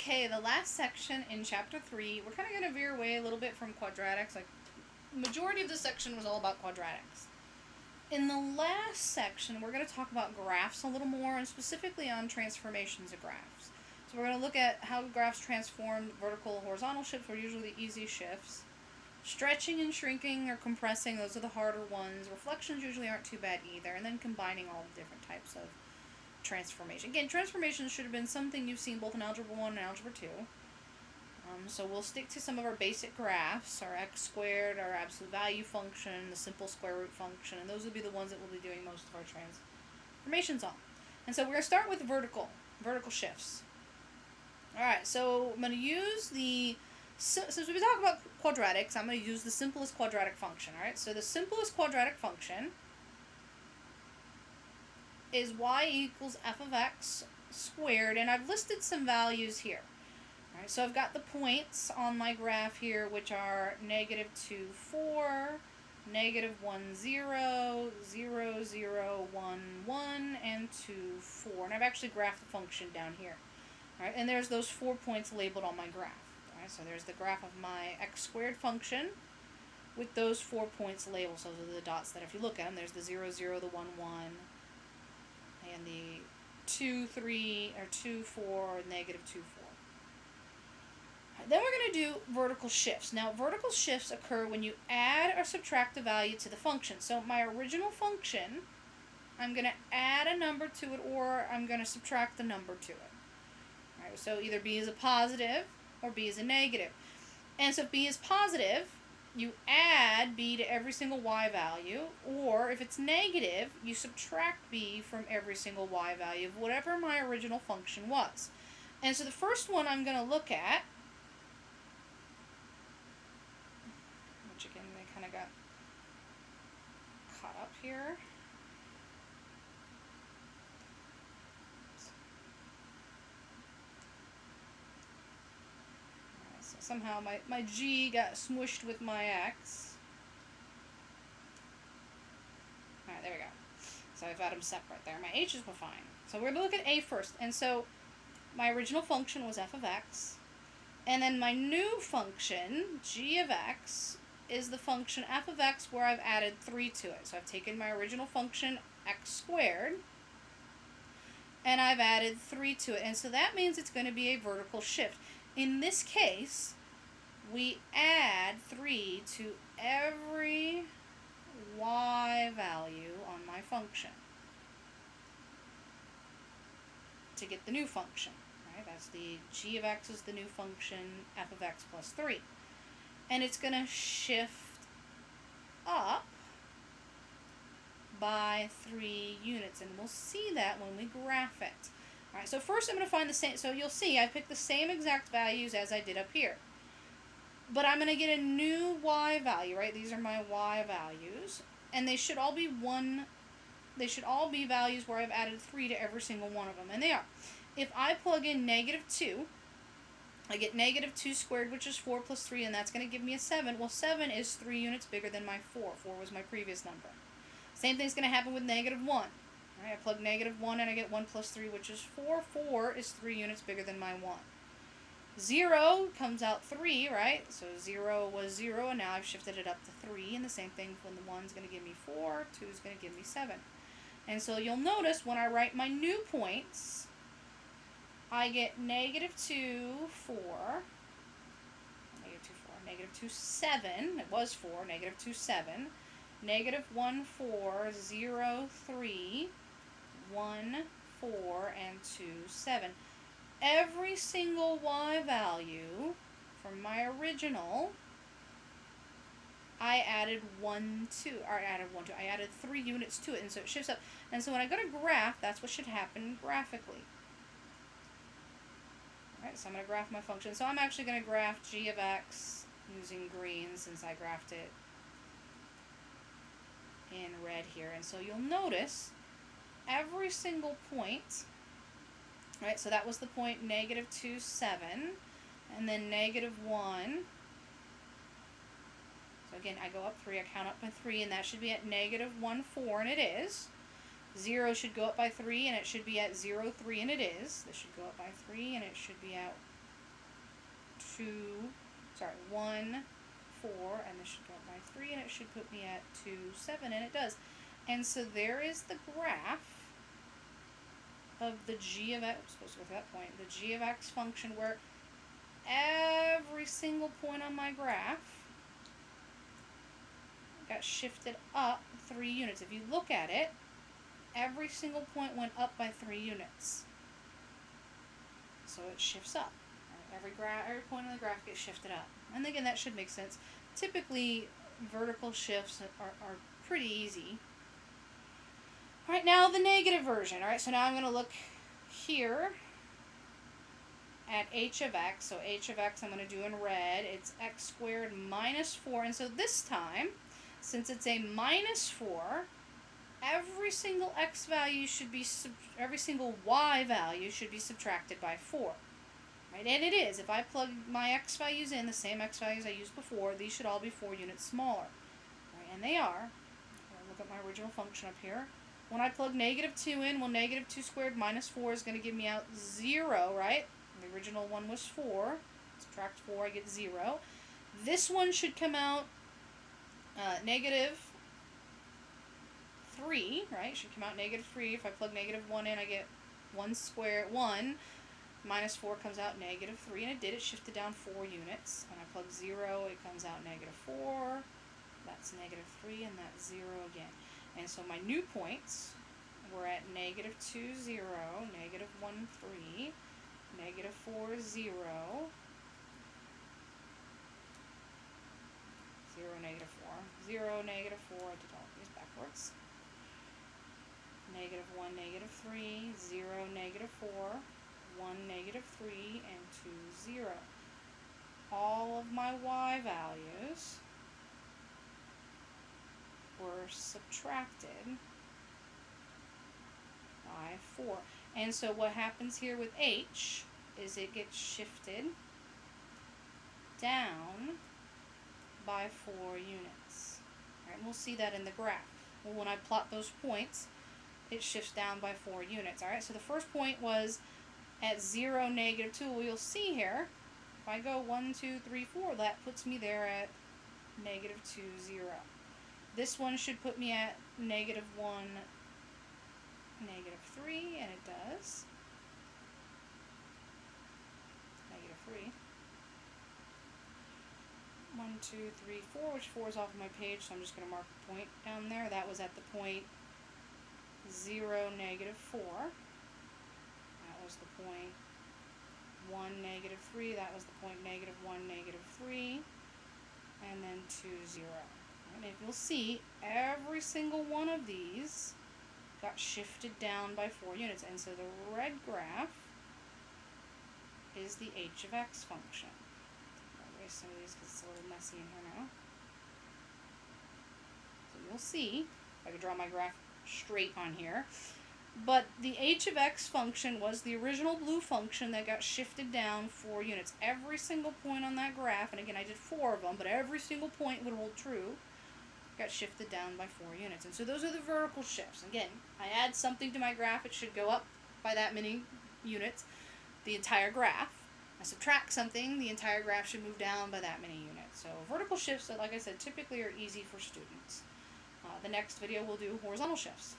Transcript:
Okay, the last section in chapter 3, we're kind of going to veer away a little bit from quadratics. Like, majority of the section was all about quadratics. In the last section, we're going to talk about graphs a little more, and specifically on transformations of graphs. So we're going to look at how graphs transform vertical, horizontal shifts, are usually the easy shifts. Stretching and shrinking or compressing, those are the harder ones. Reflections usually aren't too bad either. And then combining all the different types of transformation. Again, transformations should have been something you've seen both in Algebra 1 and Algebra 2. So we'll stick to some of our basic graphs, our x squared, our absolute value function, the simple square root function, and those will be the ones that we'll be doing most of our transformations on. And so we're going to start with vertical shifts. Alright, so I'm going to use since we've been talking about quadratics, I'm going to use the simplest quadratic function. Alright, so the simplest quadratic function is y equals f of x squared, and I've listed some values here. Alright, so I've got the points on my graph here, which are negative 2, 4, negative 1, 0, 0, 0, 1, 1, and 2, 4. And I've actually graphed the function down here. Alright, and there's those 4 points labeled on my graph. Alright, so there's the graph of my x squared function with those 4 points labeled. So those are the dots that if you look at them, there's the 0, 0, the 1, 1, and the 2, 3, or 2, 4, negative 2, 4. Then we're going to do vertical shifts. Now, vertical shifts occur when you add or subtract a value to the function. So my original function, I'm going to add a number to it, or I'm going to subtract the number to it. All right, so either b is a positive or b is a negative. And so if b is positive, you add b to every single y value, or if it's negative, you subtract b from every single y value of whatever my original function was. And so the first one I'm going to look at, which again, they kind of got caught up here. So somehow my G got smushed with my X. Alright, there we go. So I've got them separate there. My H's were fine. So we're going to look at A first. And so my original function was f of x. And then my new function, g of x, is the function f of x where I've added 3 to it. So I've taken my original function, x squared, and I've added 3 to it. And so that means it's going to be a vertical shift. In this case, we add 3 to every y value on my function to get the new function. Right? That's the g of x is the new function, f of x plus 3. And it's going to shift up by 3 units, and we'll see that when we graph it. Alright, so first I'm going to find the same, so you'll see I picked the same exact values as I did up here. But I'm going to get a new y value, right? These are my y values, and they should all be values where I've added 3 to every single one of them, and they are. If I plug in negative 2, I get negative 2 squared, which is 4 plus 3, and that's going to give me a 7. Well, 7 is 3 units bigger than my 4. 4 was my previous number. Same thing's going to happen with negative 1. All right, I plug negative 1 and I get 1 plus 3, which is 4. 4 is 3 units bigger than my 1. 0 comes out 3, right? So 0 was 0, and now I've shifted it up to 3. And the same thing when the 1's going to give me 4, 2 is going to give me 7. And so you'll notice when I write my new points, I get negative 2, 4, negative 2, 7, it was 4, negative 2, 7, negative 1, 4, 0, 3, 1, 4, and 2, 7. Every single y value from my original, I added 1, 2, I added 3 units to it, and so it shifts up. And so when I go to graph, that's what should happen graphically. Alright, so I'm going to graph my function. So I'm actually going to graph g of x using green since I graphed it in red here. And so you'll notice every single point, right, so that was the point negative 2, 7, and then negative 1. So again, I go up 3, I count up by 3, and that should be at negative 1, 4, and it is. 0 should go up by 3, and it should be at 0, 3, and it is. This should go up by 3, and it should be at 1, 4, and this should go up by 3, and it should put me at 2, 7, and it does. And so there is the graph of the g of x, supposed to go to that point, the g of x function, where every single point on my graph got shifted up 3 units. If you look at it, every single point went up by 3 units. So it shifts up. Every point on the graph gets shifted up. And again, that should make sense. Typically, vertical shifts are pretty easy. Alright, now the negative version. Alright, so now I'm going to look here at h of x. So h of x I'm going to do in red. It's x squared minus 4. And so this time, since it's a minus 4, every single x value should be, every single y value should be subtracted by 4. Right? And it is. If I plug my x values in, the same x values I used before, these should all be 4 units smaller. Right? And they are. I'll look at my original function up here. When I plug negative 2 in, well, negative 2 squared minus 4 is going to give me out 0, right? The original one was 4. Subtract 4, I get 0. This one should come out negative 3, right? It should come out negative 3. If I plug negative 1 in, I get 1 minus 4 comes out negative 3, and it did. It shifted down 4 units. When I plug 0, it comes out negative 4. That's negative 3, and that's 0 again. And so my new points were at negative 2, 0, negative 1, 3, negative 4, 0, 0, negative 4, 0, negative 4, I did all these backwards, negative 1, negative 3, 0, negative 4, 1, negative 3, and 2, 0. All of my y values were subtracted by 4. And so what happens here with h is it gets shifted down by 4 units. All right, and we'll see that in the graph. Well, when I plot those points, it shifts down by 4 units. All right, so the first point was at 0, negative 2. Well, you'll see here, if I go 1, 2, 3, 4, that puts me there at negative 2, 0. This one should put me at negative 1, negative 3, and it does. Negative 3. 1, 2, 3, 4, which 4 is off of my page, so I'm just going to mark a point down there. That was at the point 0, negative 4. That was the point 1, negative 3. That was the point negative 1, negative 3. And then 2, 0. And if you'll see, every single one of these got shifted down by 4 units. And so the red graph is the h of x function. I'll erase some of these because it's a little messy in here now. So you'll see, if I could draw my graph straight on here, but the h of x function was the original blue function that got shifted down 4 units. Every single point on that graph, and again I did 4 of them, but every single point would hold true, got shifted down by 4 units. And so those are the vertical shifts. Again, I add something to my graph, it should go up by that many units, the entire graph. I subtract something, the entire graph should move down by that many units. So vertical shifts, like I said, typically are easy for students. The next video we'll do horizontal shifts.